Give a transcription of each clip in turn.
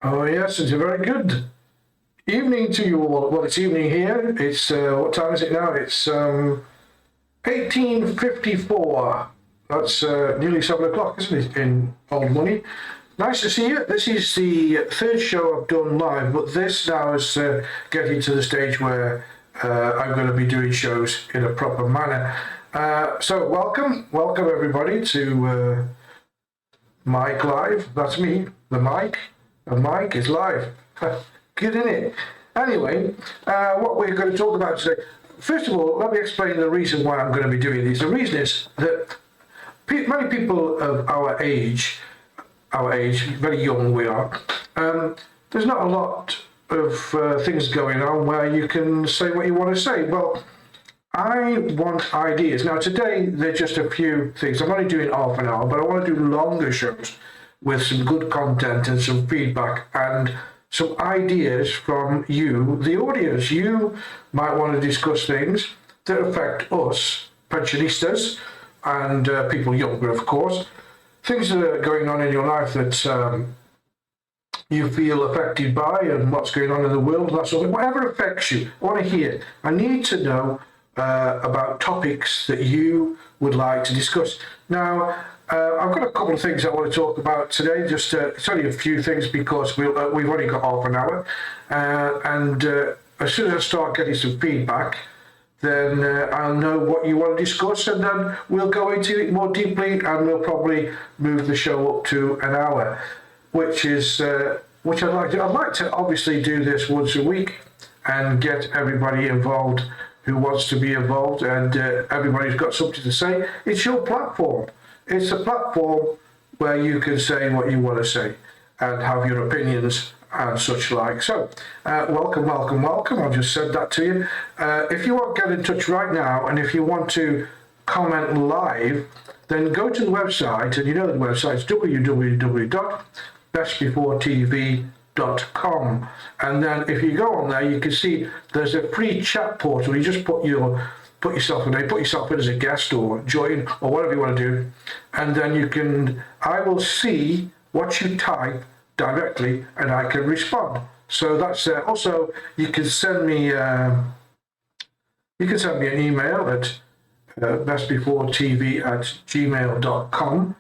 Oh yes, it's a very good evening to you all. Well, it's evening here. It's what time is it now? It's 18:54. That's nearly 7 o'clock, isn't it, in old money? Nice to see you. This is the third show I've done live, but this now is getting to the stage where I'm going to be doing shows in a proper manner. So welcome everybody to Mike Live. That's me, the Mike. The mic is live. Good, isn't it? Anyway, what we're going to talk about today. First of all, let me explain the reason why I'm going to be doing this. The reason is that many people of our age, very young we are, there's not a lot of things going on where you can say what you want to say. Well, I want ideas. Now today, there's just a few things. I'm only doing half an hour, but I want to do longer shows with some good content and some feedback and some ideas from you, the audience. You might want to discuss things that affect us, pensionistas, and people younger, of course. Things that are going on in your life that you feel affected by, and what's going on in the world, that sort of thing. Whatever affects you, I want to hear. I need to know about topics that you would like to discuss. Now, I've got a couple of things I want to talk about today. Just it's only a few things because we've only got half an hour, and as soon as I start getting some feedback, then I'll know what you want to discuss, and then we'll go into it more deeply, and we'll probably move the show up to an hour, which I'd like to. I'd like to obviously do this once a week and get everybody involved who wants to be involved, and everybody's got something to say. It's your platform. It's a platform where you can say what you want to say and have your opinions and such like. So, welcome. I've just said that to you. If you want to get in touch right now, and if you want to comment live, then go to the website, and you know the website's www.bestbeforetv.com. And then if you go on there, you can see there's a free chat portal. You just put yourself in as a guest or join or whatever you want to do, and then I will see what you type directly and I can respond. So that's also you can send me an email at bestbeforetv@gmail.com,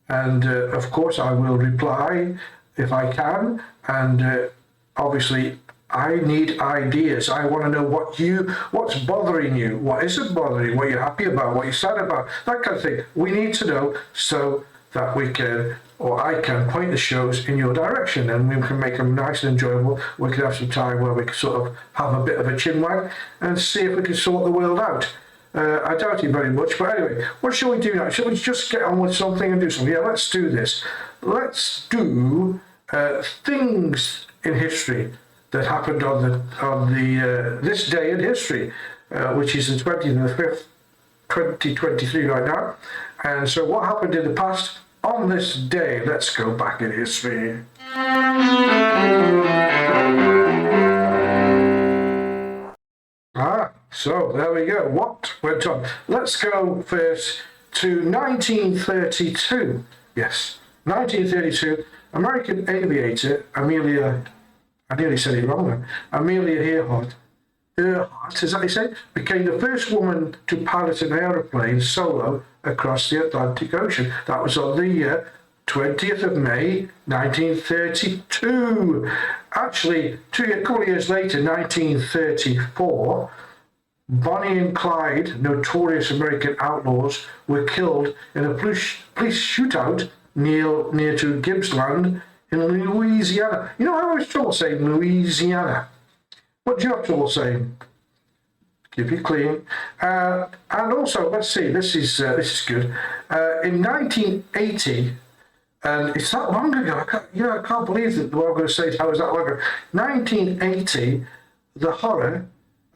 and of course I will reply if I can, and obviously I need ideas. I want to know what's bothering you, what isn't bothering you, what you're happy about, what you're sad about, that kind of thing. We need to know so that we can, or I can, point the shows in your direction, and we can make them nice and enjoyable. We can have some time where we can sort of have a bit of a chinwag and see if we can sort the world out. I doubt it very much, but anyway, what shall we do now? Shall we just get on with something and do something? Yeah, let's do this. Let's do things in history that happened on this day in history, which is the 20th of the 5th, 2023 right now. And so what happened in the past on this day? Let's go back in history. So there we go. What went on? Let's go first to 1932. Yes, 1932. American aviator Amelia, I nearly said it wrong then, Amelia Earhart, is that you say, became the first woman to pilot an aeroplane solo across the Atlantic Ocean. That was on the 20th of May, 1932. Actually, a couple of years later, 1934, Bonnie and Clyde, notorious American outlaws, were killed in a police shootout near to Gippsland in Louisiana. You know, I always trouble saying Louisiana. What do you have trouble saying? Keep it clean. And also, let's see, this is good. In 1980, and it's that long ago, I can't believe that what I'm going to say now is that long ago. 1980, the horror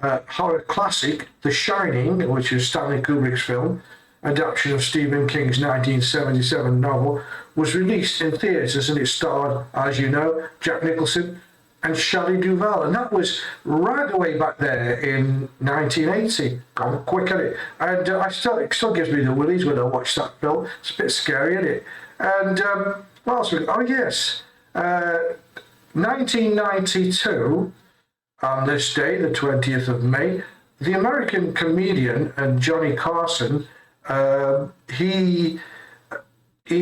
horror classic The Shining, which is Stanley Kubrick's film, adaptation of Stephen King's 1977 novel, was released in theatres, and it starred, as you know, Jack Nicholson and Shelley Duvall, and that was right away back there in 1980. Gone quick at it, and it still gives me the willies when I watch that film. It's a bit scary, isn't it? And what else? Oh yes, 1992. On this day, the 20th of May, the American comedian Johnny Carson, he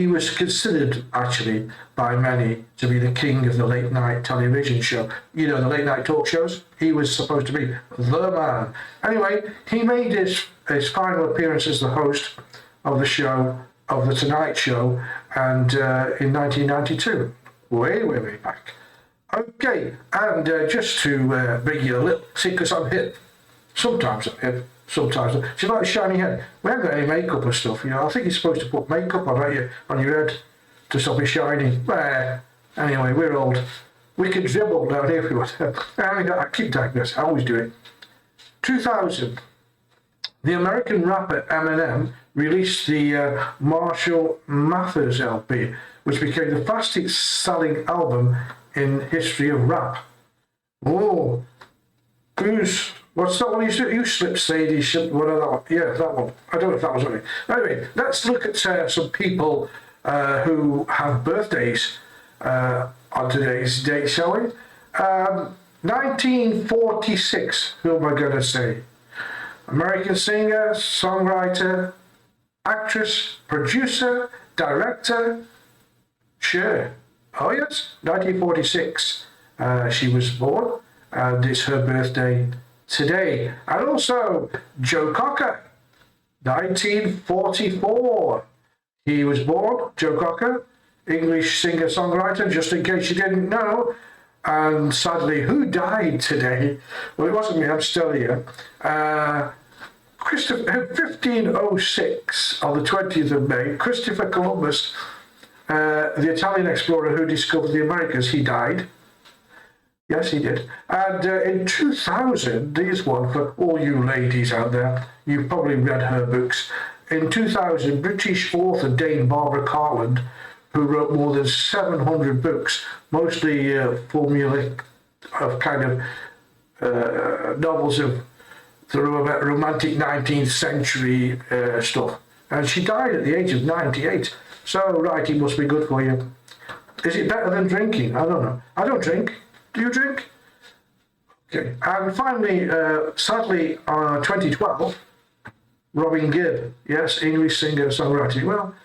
was considered actually by many to be the king of the late night television show. You know, the late night talk shows. He was supposed to be the man. Anyway, he made his final appearance as the host of the show, of the Tonight Show, and in 1992, way back. Okay, and just to bring you a little, see, because I'm hip. Sometimes I'm hip, sometimes not. Do you like a shiny head? We haven't got any makeup and stuff, you know. I think you're supposed to put makeup on your head to stop it shining. Anyway, we're old. We can dribble down here if we want. I keep digressing, I always do it. 2000, the American rapper Eminem released the Marshall Mathers LP, which became the fastest selling album in history of rap. Oh, what's that one you said? You Slip Sadie, what of that one? Yeah, that one. I don't know if that was on it. Anyway, let's look at some people who have birthdays on today's date, shall we? 1946, who am I going to say? American singer, songwriter, actress, producer, director, Cher. Oh yes, 1946 she was born, and it's her birthday today. And also Joe Cocker, 1944. He was born, Joe Cocker, English singer-songwriter, just in case you didn't know. And sadly, who died today? Well, it wasn't me, I'm still here. 1506, on the 20th of May, Christopher Columbus, the Italian explorer who discovered the Americas, he died. Yes, he did. And in 2000, here's one for all you ladies out there. You've probably read her books. In 2000, British author Dame Barbara Cartland, who wrote more than 700 books, mostly formulaic of kind of novels of the romantic 19th century stuff. And she died at the age of 98. So, writing must be good for you. Is it better than drinking? I don't know. I don't drink. Do you drink? Okay. And finally, sadly, 2012, Robin Gibb. Yes, English singer, songwriter. Well,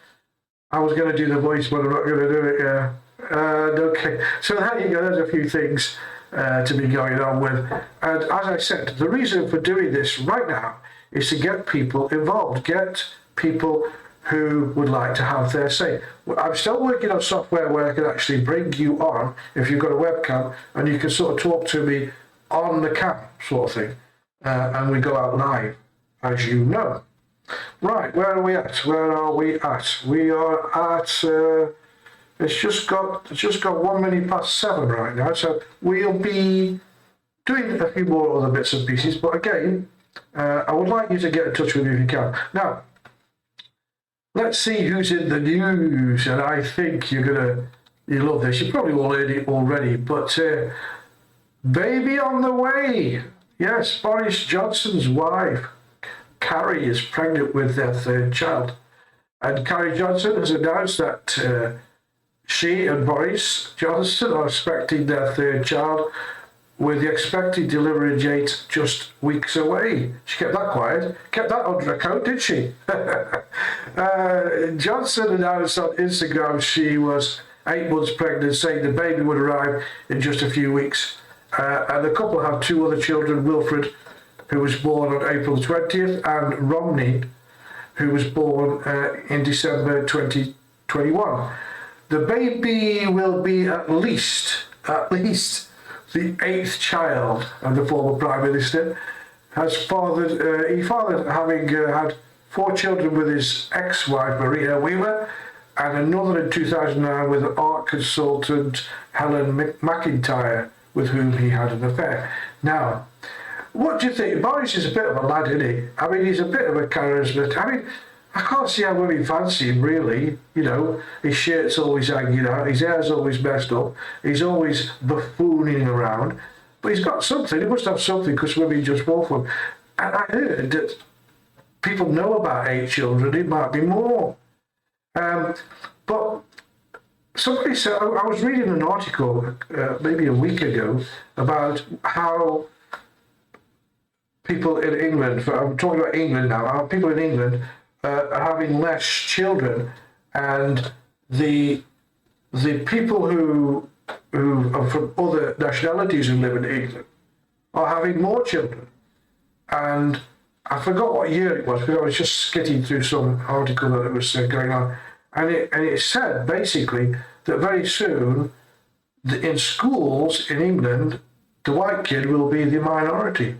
I was going to do the voice, but I'm not going to do it. Yeah. Okay. So there you go. There's a few things to be going on with. And as I said, the reason for doing this right now is to get people involved, get people who would like to have their say. I'm still working on software where I can actually bring you on if you've got a webcam, and you can sort of talk to me on the cam sort of thing, and we go out live, as you know. Right, where are we at? We are at it's just got 1 minute past 7 right now, so we'll be doing a few more other bits and pieces, but again, I would like you to get in touch with me if you can. Now, let's see who's in the news, and I think you love this. You probably all heard it already, but baby on the way. Yes, Boris Johnson's wife, Carrie, is pregnant with their third child. And Carrie Johnson has announced that she and Boris Johnson are expecting their third child, with the expected delivery date just weeks away. She kept that quiet, kept that under her coat, did she? Johnson announced on Instagram she was 8 months pregnant, saying the baby would arrive in just a few weeks. And the couple have 2 other children, Wilfred, who was born on April 20th, and Romney, who was born in December 2021. The baby will be at least the 8th child of the former Prime Minister. He fathered having had 4 children with his ex-wife Maria Wheeler, and another in 2009 with art consultant Helen McIntyre, with whom he had an affair. Now, what do you think? Boris is a bit of a lad, isn't he? I mean, he's a bit of a charisma. I mean, I can't see how women fancy him, really. You know, his shirt's always hanging out, his hair's always messed up, he's always buffooning around. But he's got something, he must have something because women just fall for him. And I heard that people know about 8 children, it might be more. But somebody said, I was reading an article maybe a week ago about how people in England, I'm talking about England now, how people in England are having less children, and the people who are from other nationalities who live in England are having more children. And I forgot what year it was, because I was just skipping through some article that was going on, and it said basically that very soon in schools in England the white kid will be the minority,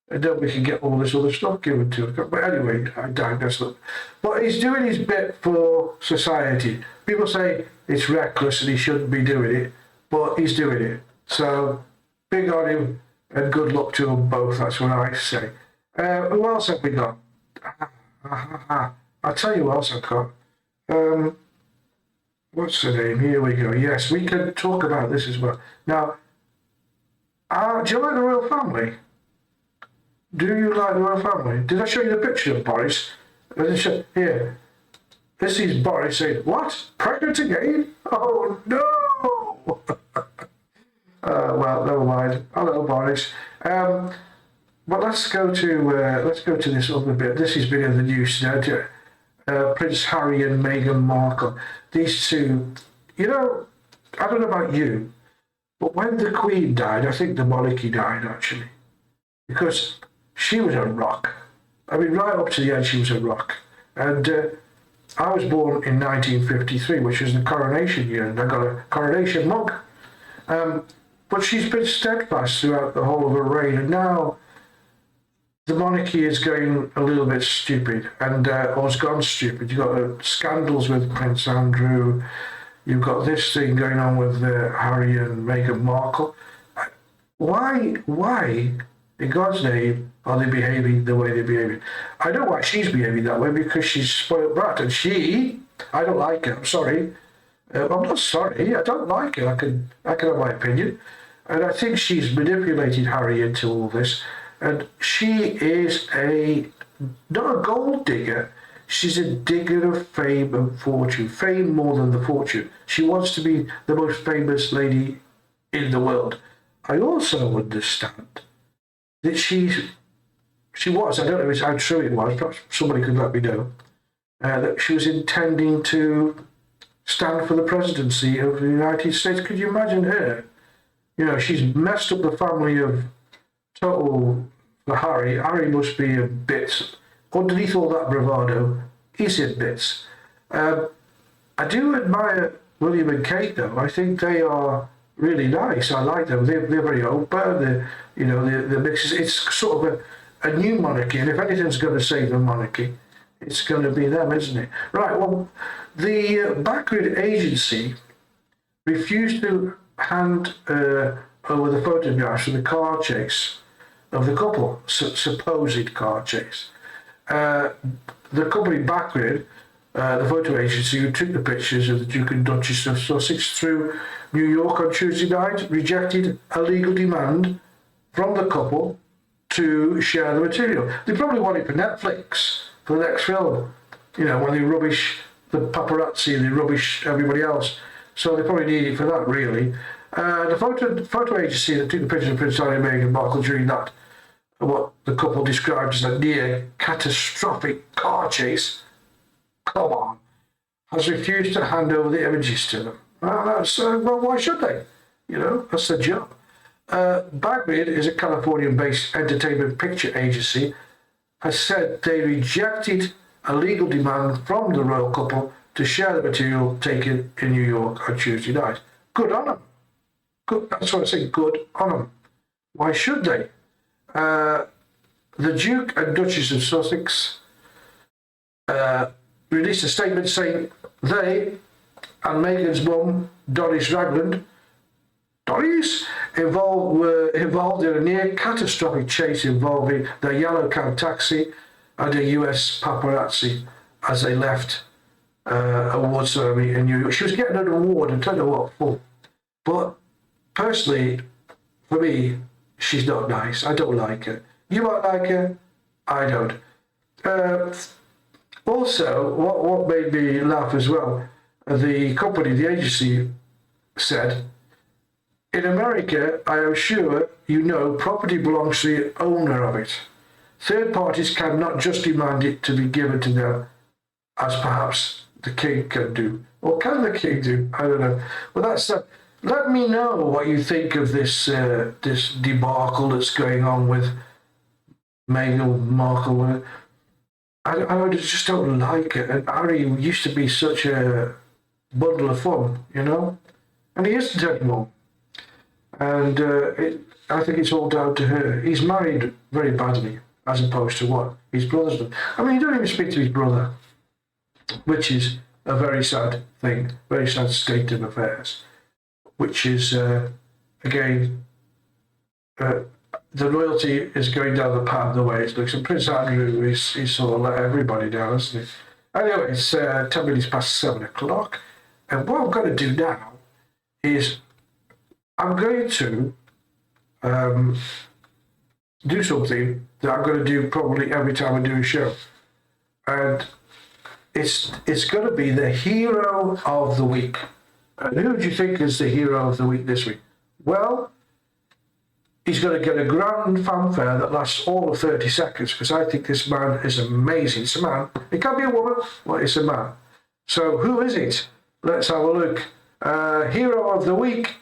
and then we can get all this other stuff given to him. But anyway, I digress. But he's doing his bit for society. People say it's reckless and he shouldn't be doing it, but he's doing it. So big on him and good luck to them both. That's what I say. Who else have we got? I'll tell you who else I've got. What's the name? Here we go. Yes, we can talk about this as well. Now, do you like the royal family? Do you like the royal family? Did I show you the picture of Boris? Here. This is Boris saying, "What? Pregnant again? Oh no!" Well, never mind. Hello, Boris. But let's go to this other bit. This has been in the news now. Prince Harry and Meghan Markle. These two, you know, I don't know about you, but when the Queen died, I think the monarchy died actually, because she was a rock. I mean, right up to the end, she was a rock. And I was born in 1953, which was the coronation year, and I got a coronation mug. But she's been steadfast throughout the whole of her reign, and now the monarchy is going a little bit stupid, and or has gone stupid. You've got scandals with Prince Andrew. You've got this thing going on with Harry and Meghan Markle. Why, in God's name, are they behaving the way they're behaving? I know why she's behaving that way, because she's spoiled brat, and I don't like her. I'm sorry. I'm not sorry. I don't like her. I can have my opinion, and I think she's manipulated Harry into all this. And she is not a gold digger. She's a digger of fame and fortune. Fame more than the fortune. She wants to be the most famous lady in the world. I also understand that she was, I don't know how true it was, perhaps somebody could let me know, that she was intending to stand for the presidency of the United States. Could you imagine her? You know, she's messed up the family of total for Harry. Harry must be a bit, underneath all that bravado, he's in bits. I do admire William and Kate though. I think they are really nice. I like them. They're very open. The mixes. It's sort of a new monarchy, and if anything's going to save the monarchy, it's going to be them, isn't it? Right. Well, the Backgrid agency refused to hand over the photographs of the car chase of the couple, supposed car chase. The company Backgrid, the photo agency who took the pictures of the Duke and Duchess of Sussex through New York on Tuesday night, rejected a legal demand from the couple to share the material. They probably want it for Netflix, for the next film, you know, when they rubbish the paparazzi and they rubbish everybody else. So they probably need it for that, really. The photo agency that took the pictures of Prince Harry and Meghan Markle during that, what the couple described as a near catastrophic car chase, come on, has refused to hand over the images to them. Well, why should they? You know, that's their job. Backgrid is a Californian-based entertainment picture agency, has said they rejected a legal demand from the royal couple to share the material taken in New York on Tuesday night. Good on them. Good, that's what I say, good on them. Why should they? The Duke and Duchess of Sussex released a statement saying they and Meghan's mum, Doris Ragland, Police were involved in a near catastrophic chase involving the yellow cab taxi and a US paparazzi as they left award ceremony in New York. She was getting an award, and I don't know what for. But personally, for me, she's not nice. I don't like her. You might like her. I don't. Also, what made me laugh as well, the company, the agency said, in America, I am sure you know property belongs to the owner of it. Third parties cannot just demand it to be given to them, as perhaps the king can do. Or can the king do? I don't know. Well, that's let me know what you think of this this debacle that's going on with Meghan Markle. I just don't like it. And Harry used to be such a bundle of fun, you know? And he isn't anymore. And I think it's all down to her. He's married very badly, as opposed to what his brother's done. I mean, he don't even speak to his brother, which is a very sad thing, very sad state of affairs, which is, again, the royalty is going down the path the way it looks. And Prince Andrew is sort of let everybody down, hasn't he? Anyway, it's 10 minutes past 7 o'clock. And what I'm going to do now is I'm going to do something that I'm going to do probably every time I do a show. And it's going to be the hero of the week. And who do you think is the hero of the week this week? Well, he's going to get a grand fanfare that lasts all of 30 seconds, because I think this man is amazing. It's a man. It can be a woman, but it's a man. So who is it? Let's have a look. Hero of the week.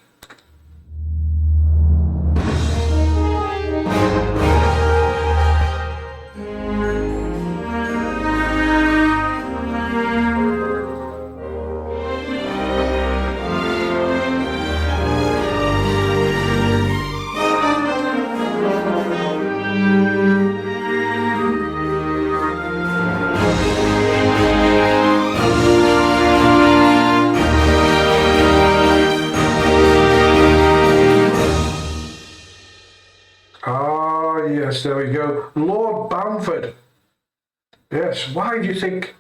Yes, there we go. Lord Bamford. Yes, why do you think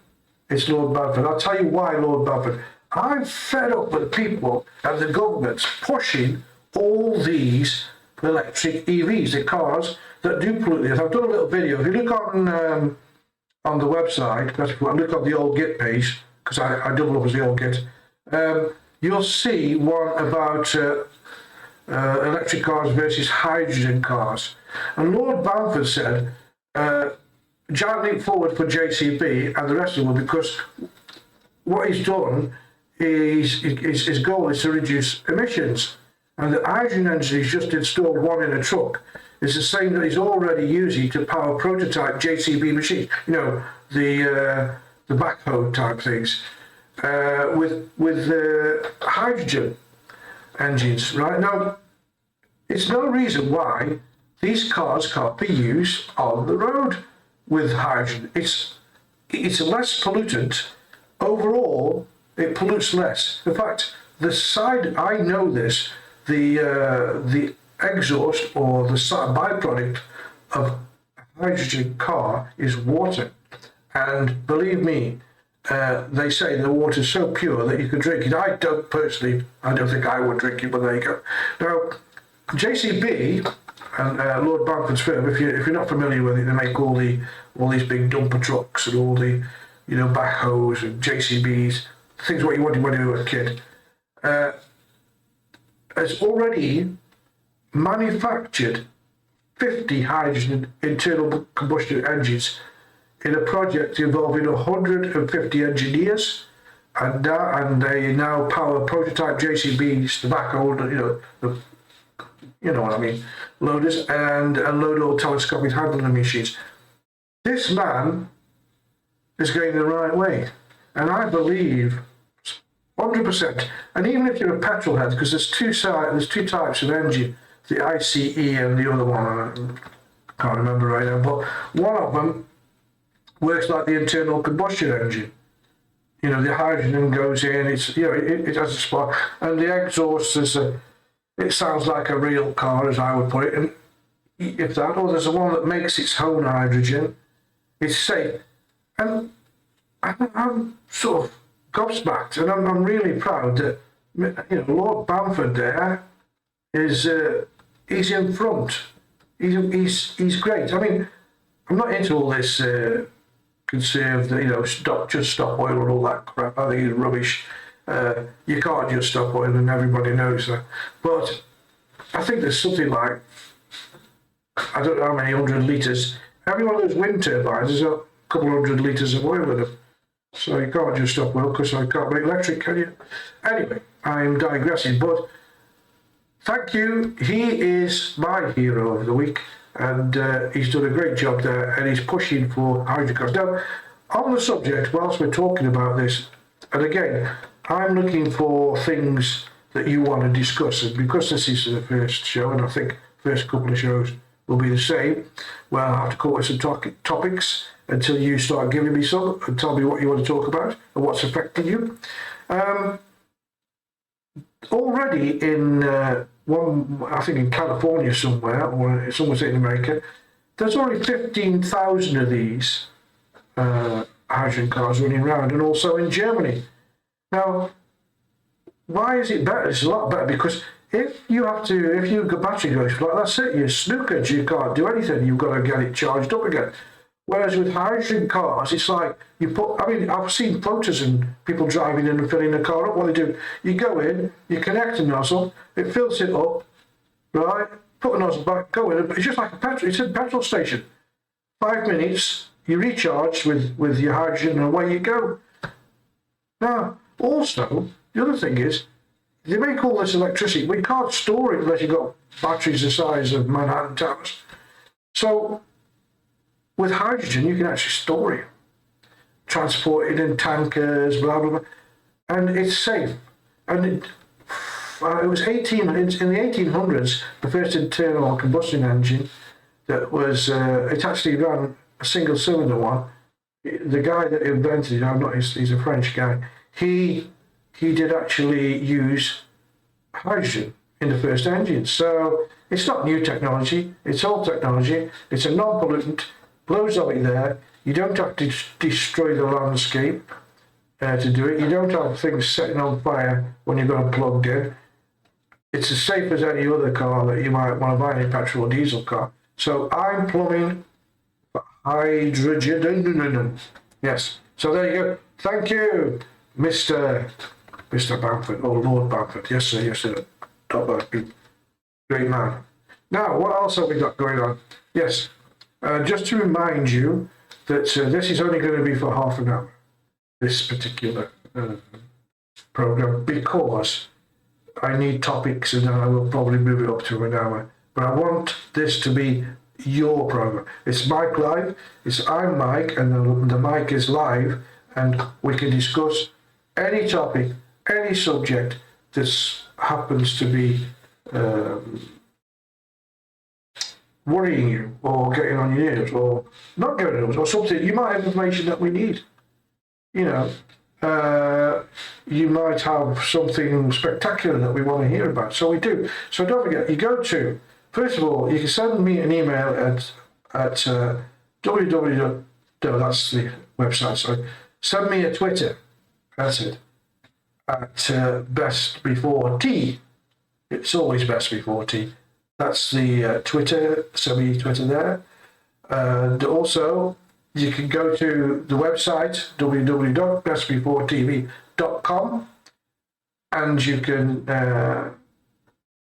it's Lord Bamford? I'll tell you why, Lord Bamford. I'm fed up with people and the governments pushing all these electric EVs, the cars that do pollute the earth. I've done a little video. If you look on the website, look on the old Git page, because I double up as the old Git, you'll see one about electric cars versus hydrogen cars. And Lord Bamford said, giant leap forward for JCB and the rest of them, because what he's done is his goal is to reduce emissions. And the hydrogen engine he's just installed one in a truck is the same that he's already using to power prototype JCB machines. You know, the backhoe type things with hydrogen engines. Right now, it's no reason why these cars can't be used on the road with hydrogen. It's less pollutant. Overall, it pollutes less. In fact, I know this, the exhaust or the byproduct of a hydrogen car is water. And believe me, they say the water is so pure that you can drink it. I don't think I would drink it, but there you go. Now, JCB and Lord Bamford's firm, if you're not familiar with it, they make all these big dumper trucks and all the, you know, backhoes and JCBs, things what you wanted when you were a kid. Has already manufactured 50 hydrogen internal combustion engines in a project involving 150 engineers, and they now power prototype JCBs, the backhoe, you know what I mean, loaders, and load all telescopic handling machines. This man is going the right way, and I believe 100%. And even if you're a petrol head, because there's two types of engine, the ICE and the other one, I can't remember right now, but one of them works like the internal combustion engine. You know, the hydrogen goes in, it has a spark, and the exhaust is It sounds like a real car, as I would put it. And if that, or there's the one that makes its own hydrogen, it's safe. And I'm sort of gobsmacked, and I'm really proud that, Lord Bamford there is he's in front. He's great. I mean, I'm not into all this conserve, stop oil and all that crap. I think it's rubbish. You can't just stop oil, and everybody knows that. But I think there's something like, I don't know how many 100 litres. Every one of those wind turbines has a couple 100 litres of oil in them. So you can't just stop oil, because I can't make electric, can you? Anyway, I'm digressing, but thank you. He is my hero of the week, and he's done a great job there, and he's pushing for hydrogen cars. Now, on the subject, whilst we're talking about this, and again, I'm looking for things that you want to discuss, and because this is the first show, and I think first couple of shows will be the same, well, I'll have to come up with some topics until you start giving me some and tell me what you want to talk about and what's affecting you. Already in I think in California somewhere, or somewhere in America, there's already 15,000 of these hydrogen cars running around, and also in Germany. Now, why is it better? It's a lot better, because if your battery goes flat, that's it, you're snookered, you can't do anything, you've got to get it charged up again. Whereas with hydrogen cars, it's like I've seen photos and people driving in and filling the car up. What they do, you go in, you connect a nozzle, it fills it up, right? Put a nozzle back, go in, it's just like it's a petrol station. 5 minutes, you recharge with your hydrogen, and away you go. Now, also, the other thing is, they make all this electricity, but you can't store it unless you've got batteries the size of Manhattan Towers. So, with hydrogen, you can actually store it, transport it in tankers, blah, blah, blah, and it's safe. And it was in the 1800s, the first internal combustion engine that was, it actually ran a single cylinder one. The guy that invented it, he's a French guy, he did actually use hydrogen in the first engine. So it's not new technology, it's old technology, it's a non-pollutant, loads of it there. You don't have to destroy the landscape to do it. You don't have things setting on fire when you've got them plugged in. It's as safe as any other car that you might want to buy, any petrol or diesel car. So I'm plumbing for hydrogen. Yes. So there you go. Thank you, Mr. Bamford, or Lord Bamford. Yes, sir. Yes, sir. Top man. Great man. Now, what else have we got going on? Yes. Just to remind you that this is only going to be for half an hour, this particular program, because I need topics, and then I will probably move it up to an hour. But I want this to be your program. It's Mike Live. I'm Mike, and the mic is live, and we can discuss any topic, any subject that happens to be worrying you, or getting on your nerves, or not getting on your nerves, or something. You might have information that we need. You might have something spectacular that we want to hear about. So we do. So don't forget, you go to, first of all, you can send me an email at www. No, that's the website, sorry. Send me a Twitter. That's it. At best before tea. It's always best before tea. That's the Twitter, send me Twitter there. And also, you can go to the website, www.bestbeforetv.com, and you can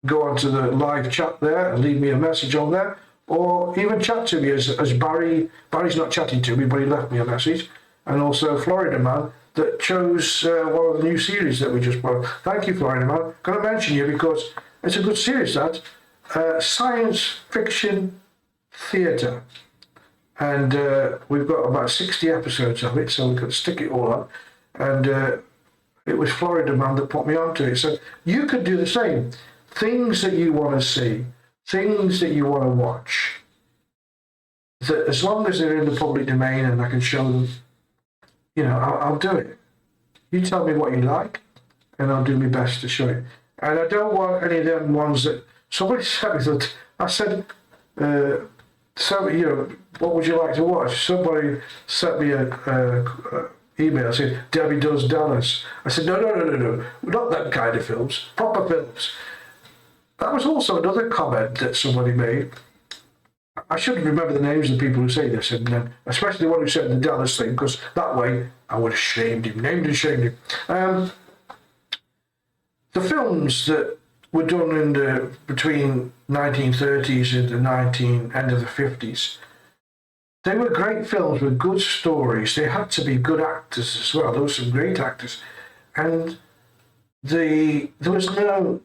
go onto the live chat there and leave me a message on there, or even chat to me as Barry. Barry's not chatting to me, but he left me a message. And also Florida Man, that chose one of the new series that we just brought. Thank you, Florida Man. Going to mention you because it's a good series, that. Science fiction theatre, and we've got about 60 episodes of it, so we could stick it all up. And it was Florida Man that put me onto it. So you could do the same. Things that you want to see, things that you want to watch, that as long as they're in the public domain and I can show them, I'll do it. You tell me what you like, and I'll do my best to show it. And I don't want any of them ones that somebody sent me that I said, so, you know, what would you like to watch? Somebody sent me a email saying, Debbie Does Dallas. I said, no, not that kind of films, proper films. That was also another comment that somebody made. I shouldn't remember the names of the people who say this, and especially the one who said the Dallas thing, because that way I would have shamed him, named and shamed him. The films that were done in the between 1930s and the end of the 50s, they were great films with good stories. They had to be good actors as well. There were some great actors, and there was no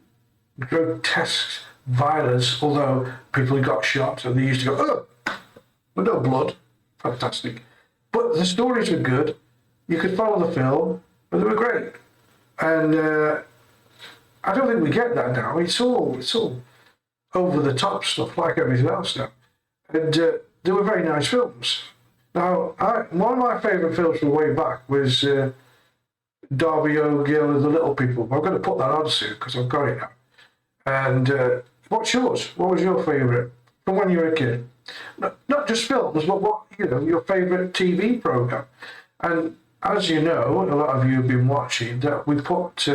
grotesque violence, although people got shot and they used to go, oh, but no blood. Fantastic. But the stories were good. You could follow the film, but they were great. And I don't think we get that now. It's all over the top stuff like everything else now. And they were very nice films. Now, one of my favourite films from way back was Darby O'Gill and the Little People. I'm going to put that on soon because I've got it now. And what's yours? What was your favourite from when you were a kid? Not just films, but what, you know, your favourite TV programme. And as you know, a lot of you have been watching that we put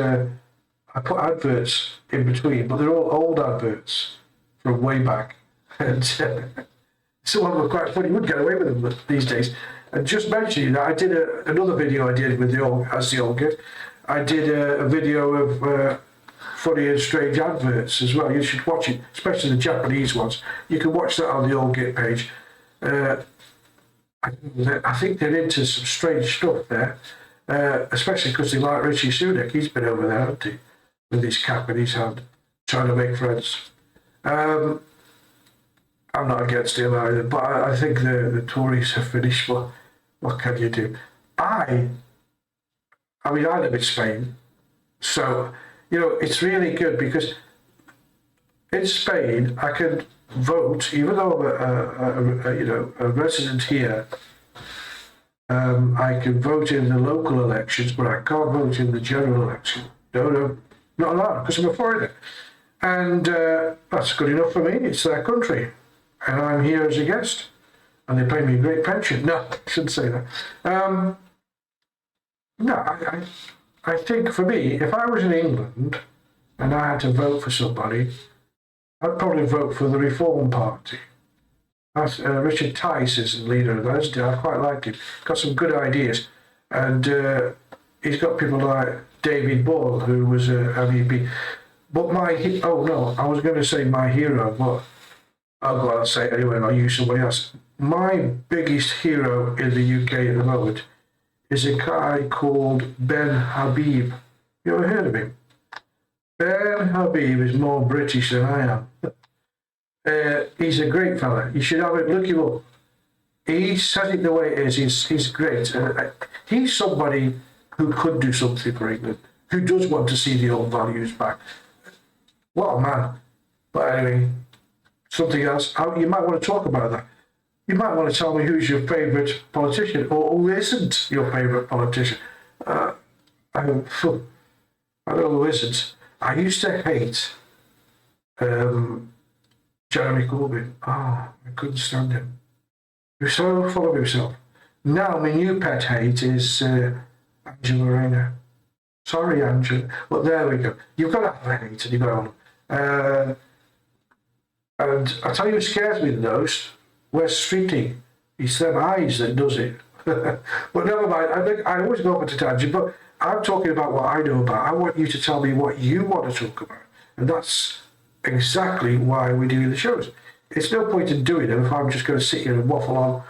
I put adverts in between, but they're all old adverts from way back. And some of them were quite funny. You wouldn't get away with them these days. And just mentioning that, I did another video I did with the old kid. I did a video of funny and strange adverts as well. You should watch it, especially the Japanese ones. You can watch that on the old Git page. I think they're into some strange stuff there, especially because they like Richie Sunak. He's been over there, hasn't he, with his cap in his hand, trying to make friends. I'm not against him either, but I think the Tories have finished. What can you do? I mean, I live in Spain, so, you know, it's really good because in Spain I can vote, even though I'm a resident here. I can vote in the local elections, but I can't vote in the general election. No, not allowed because I'm a foreigner, and that's good enough for me. It's their country, and I'm here as a guest, and they pay me a great pension. No, I shouldn't say that. No, I think for me, if I was in England and I had to vote for somebody, I'd probably vote for the Reform Party. That's, Richard Tice is the leader of that. I quite like him. Got some good ideas. And he's got people like David Ball, who was an MEP. But I was going to say my hero, but I'll say it anyway, and I'll use somebody else. My biggest hero in the UK at the moment is a guy called Ben Habib. You ever heard of him? Ben Habib is more British than I am. He's a great fella. You should have it. Look him up. He says it the way it is. He's great. He's somebody who could do something for England, who does want to see the old values back. What a man. But anyway, something else. You might want to talk about that. You might want to tell me who's your favourite politician or who isn't your favourite politician. I don't know who isn't. I used to hate Jeremy Corbyn. Oh, I couldn't stand him. He was so full of himself. Now my new pet hate is Angela Rayner. Sorry, Angela. But there we go. You've got to have a hate and you've got to and I tell you what scares me the most, West Streeting. It's them eyes that does it. But never mind, I always go off at a tangent, but I'm talking about what I know about. I want you to tell me what you want to talk about. And that's exactly why we do the shows. It's no point in doing them if I'm just going to sit here and waffle on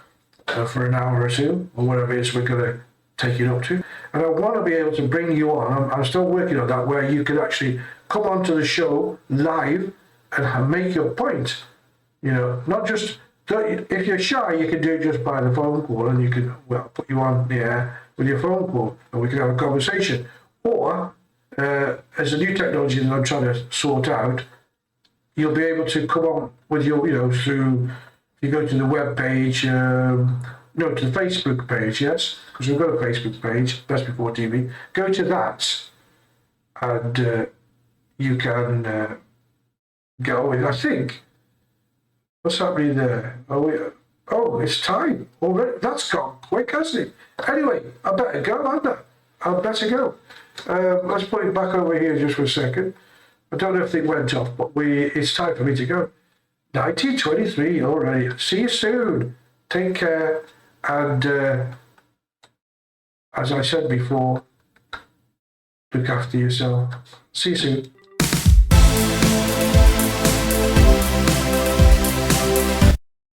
for an hour or two, or whatever it is we're going to take it up to. And I want to be able to bring you on. I'm still working on that, where you can actually come onto the show live and make your point. You know, not just, if you're shy, you can do it just by the phone call, and you can, put you on the air with your phone call, and we can have a conversation. Or, as a new technology that I'm trying to sort out, you'll be able to come on with your, through, if you go to the web page, to the Facebook page, yes, because we've got a Facebook page, Best Before TV. Go to that, and you can go with. I think. What's happening there? Oh, it's time already. That's gone quick, hasn't it? Anyway, I better go, hadn't I better go. Let's put it back over here just for a second. I don't know if it went off, but it's time for me to go. 1923 already. See you soon. Take care. And as I said before, look after yourself. See you soon.